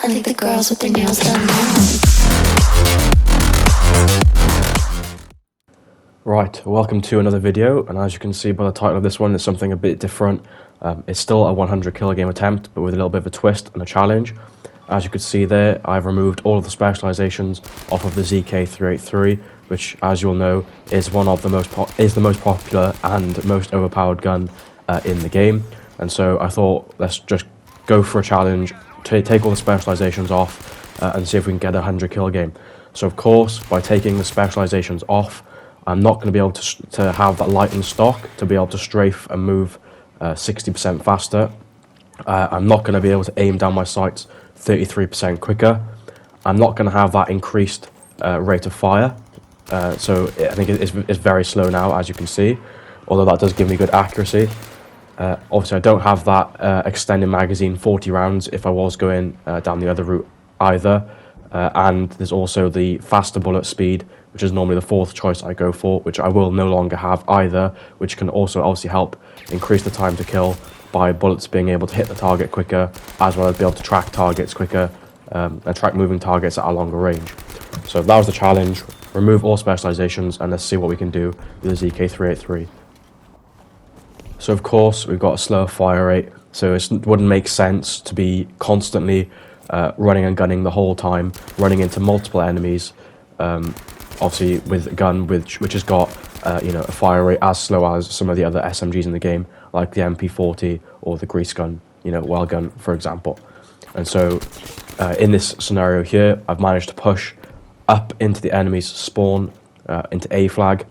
I think the girls with their nails done now. Right, welcome to another video, and as you can see by the title of this one, it's something a bit different. It's still a 100 kill game attempt, but with a little bit of a twist and a challenge. As you can see there, I've removed all of the specializations off of the ZK-383, which, as you'll know, is one of the most popular and most overpowered gun in the game. And so I thought, let's just go for a challenge, take all the specializations off, and see if we can get a 100 kill game. So of course, by taking the specializations off, I'm not going to be able to have that light in stock to be able to strafe and move 60% faster. I'm not going to be able to aim down my sights 33% quicker. I'm not going to have that increased rate of fire. So I think it's very slow now, as you can see, although that does give me good accuracy. Obviously, I don't have that extended magazine 40 rounds if I was going down the other route either. And there's also the faster bullet speed, which is normally the fourth choice I go for, which I will no longer have either, which can also obviously help increase the time to kill by bullets being able to hit the target quicker, as well as be able to track targets quicker and track moving targets at a longer range. So that was the challenge. Remove all specializations and let's see what we can do with the ZK-383. So of course we've got a slower fire rate, so it wouldn't make sense to be constantly running and gunning the whole time, running into multiple enemies. Obviously with a gun which has got a fire rate as slow as some of the other SMGs in the game, like the MP40 or the grease gun, well gun for example. And so in this scenario here, I've managed to push up into the enemy's spawn, into A flag.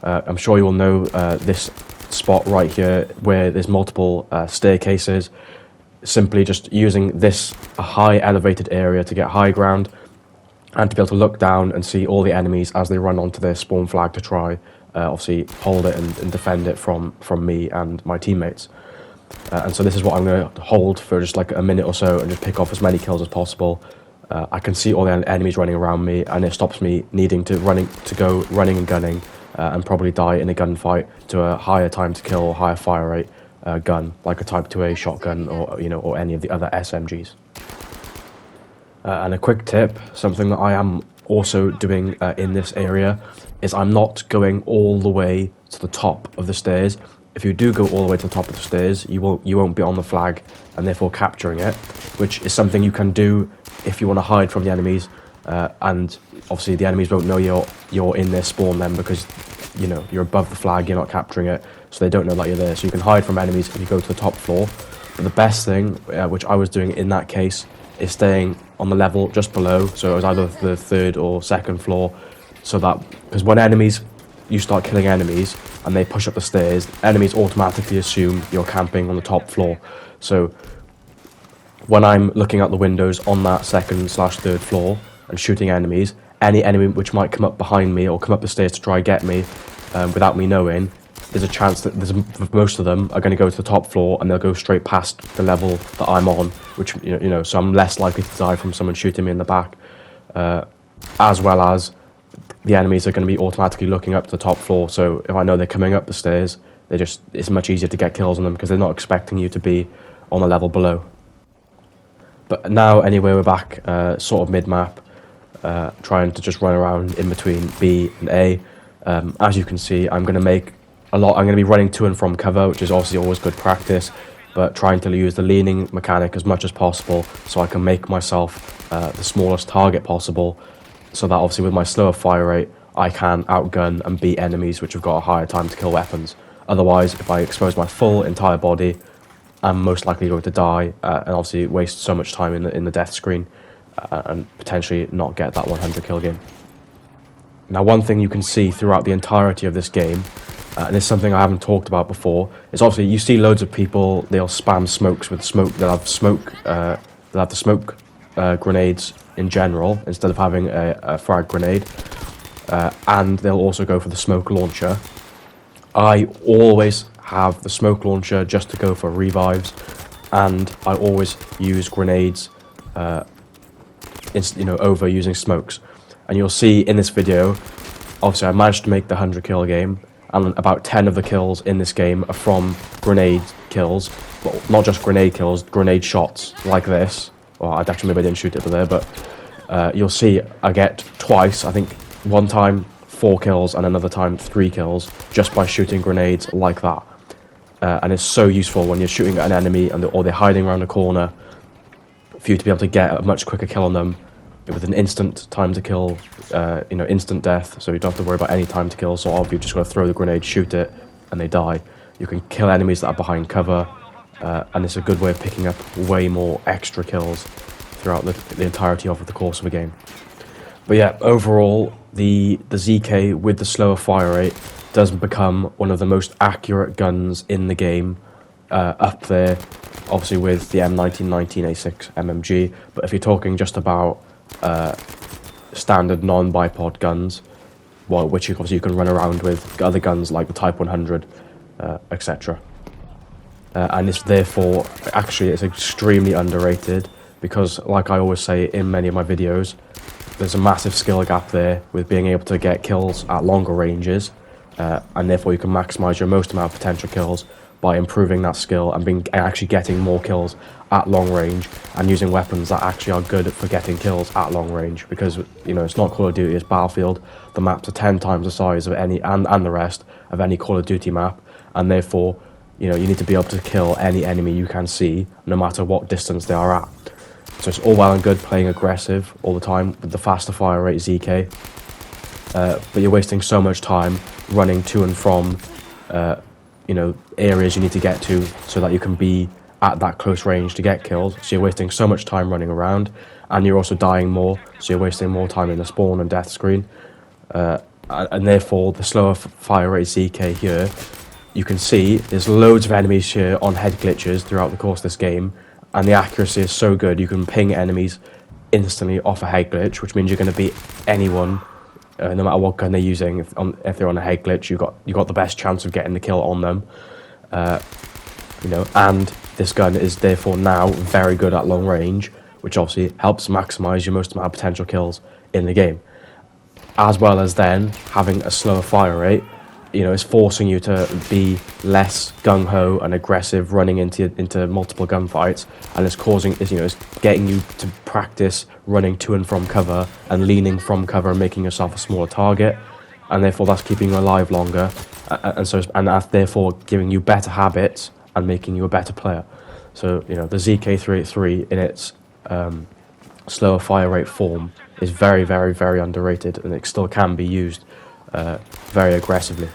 I'm sure you will know this spot right here where there's multiple staircases. Simply just using this high elevated area to get high ground and to be able to look down and see all the enemies as they run onto their spawn flag to try obviously hold it and defend it from me and my teammates. And so this is what I'm going to hold for just like a minute or so and just pick off as many kills as possible. I can see all the enemies running around me, and it stops me needing to go running and gunning and probably die in a gunfight to a higher time to kill or higher fire rate gun, like a Type 2A shotgun or any of the other SMGs. And a quick tip, something that I am also doing in this area, is I'm not going all the way to the top of the stairs. If you do go all the way to the top of the stairs, you won't be on the flag and therefore capturing it, which is something you can do if you want to hide from the enemies. And obviously the enemies won't know you're in their spawn then, because you're above the flag, you're not capturing it, so they don't know that you're there. So you can hide from enemies if you go to the top floor. But the best thing, which I was doing in that case, is staying on the level just below, so it was either the third or second floor, so that, because when you start killing enemies and they push up the stairs, enemies automatically assume you're camping on the top floor. So when I'm looking out the windows on that second/third floor and shooting enemies, any enemy which might come up behind me or come up the stairs to try and get me without me knowing, there's a chance that most of them are going to go to the top floor and they'll go straight past the level that I'm on, which so I'm less likely to die from someone shooting me in the back, as well as the enemies are going to be automatically looking up to the top floor. So if I know they're coming up the stairs, it's much easier to get kills on them because they're not expecting you to be on the level below. But now anyway, we're back sort of mid-map, trying to just run around in between B and A. As you can see, I'm going to be running to and from cover, which is obviously always good practice, but trying to use the leaning mechanic as much as possible so I can make myself the smallest target possible, so that obviously with my slower fire rate, I can outgun and beat enemies which have got a higher time to kill weapons. Otherwise, if I expose my full entire body, I'm most likely going to die and obviously waste so much time in the death screen and potentially not get that 100 kill game. Now, one thing you can see throughout the entirety of this game, and it's something I haven't talked about before, is obviously you see loads of people, they'll spam smokes with smoke, they'll have the smoke grenades in general instead of having a frag grenade, and they'll also go for the smoke launcher. I always have the smoke launcher just to go for revives, and I always use grenades over using smokes. And you'll see in this video, obviously I managed to make the 100 kill game, and about 10 of the kills in this game are from grenade kills. Well, not just grenade kills, grenade shots like this. Well, maybe I didn't shoot it there, but you'll see I get twice, I think one time 4 kills and another time 3 kills just by shooting grenades like that. And it's so useful when you're shooting at an enemy or they're hiding around a corner for you to be able to get a much quicker kill on them with an instant time to kill, instant death, so you don't have to worry about any time to kill. So you've just got to throw the grenade, shoot it, and they die. You can kill enemies that are behind cover, and it's a good way of picking up way more extra kills throughout the entirety of the course of a game. But yeah, overall, the ZK with the slower fire rate does become one of the most accurate guns in the game, up there, obviously with the M1919A6 MMG. But if you're talking just about standard non-bipod guns, well, which obviously you can run around with other guns like the Type 100, etc. And it's therefore, actually, it's extremely underrated because, like I always say in many of my videos, there's a massive skill gap there with being able to get kills at longer ranges, and therefore you can maximize your most amount of potential kills by improving that skill and actually getting more kills at long range and using weapons that actually are good for getting kills at long range. Because it's not Call of Duty, it's Battlefield. The maps are 10 times the size of any and the rest of any Call of Duty map, and therefore you need to be able to kill any enemy you can see, no matter what distance they are at. So it's all well and good playing aggressive all the time with the faster fire rate ZK, but you're wasting so much time running to and from areas you need to get to so that you can be at that close range to get kills. So you're wasting so much time running around, and you're also dying more, so you're wasting more time in the spawn and death screen, and therefore the slower fire rate ZK here, you can see there's loads of enemies here on head glitches throughout the course of this game, and the accuracy is so good you can ping enemies instantly off a head glitch, which means you're going to beat anyone, no matter what gun they're using. If they're on a head glitch, you got the best chance of getting the kill on them. And this gun is therefore now very good at long range, which obviously helps maximize your most amount of potential kills in the game. As well as then having a slower fire rate, it's forcing you to be less gung-ho and aggressive running into multiple gunfights, and it's getting you to practice running to and from cover and leaning from cover and making yourself a smaller target, and therefore that's keeping you alive longer, and that's therefore giving you better habits and making you a better player. So the ZK-383 in its slower fire rate form is very, very, very underrated, and it still can be used very aggressively.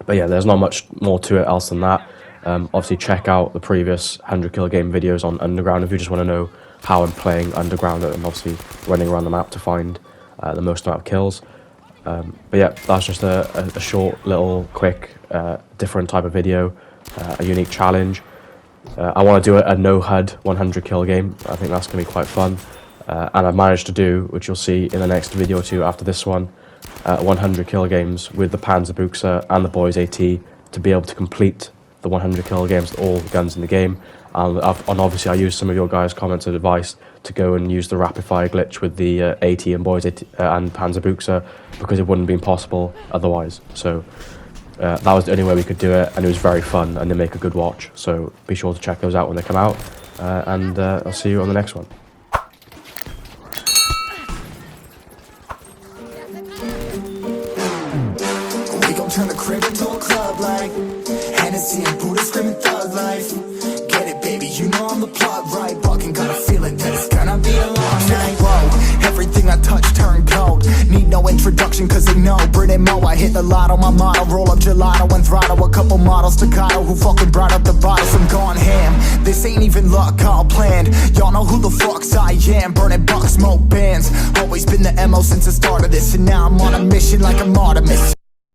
But yeah, there's not much more to it else than that. Obviously check out the previous 100 kill game videos on Underground if you just want to know how I'm playing Underground and obviously running around the map to find the most amount of kills. But yeah, that's just a short, little, quick, different type of video, a unique challenge. I want to do a no HUD 100 kill game. I think that's going to be quite fun. And I've managed to do, which you'll see in the next video or two after this one, 100 kill games with the Panzerbuchse and the Boys AT to be able to complete the 100 kill games with all the guns in the game. And obviously I used some of your guys' comments and advice to go and use the rapid fire glitch with the AT and Boys AT and Panzerbuchse, because it wouldn't have been possible otherwise. So that was the only way we could do it, and it was very fun and they make a good watch. So be sure to check those out when they come out, and I'll see you on the next one. Turn the crib into a club like Hennessy and Buddha screaming thug life. Get it, baby, you know I'm the plot right. Fucking got a feeling that it's gonna be a long night. Whoa, everything I touch turn cold. Need no introduction cause they know Brit and Mo. I hit the lotto, my motto. Roll up gelato and throttle. A couple models staccato who fucking brought up the bottles. I'm gone ham, this ain't even luck, all planned. Y'all know who the fucks I am. Burning bucks, smoke bands. Always been the MO since the start of this, and now I'm on a mission like I'm Artemis.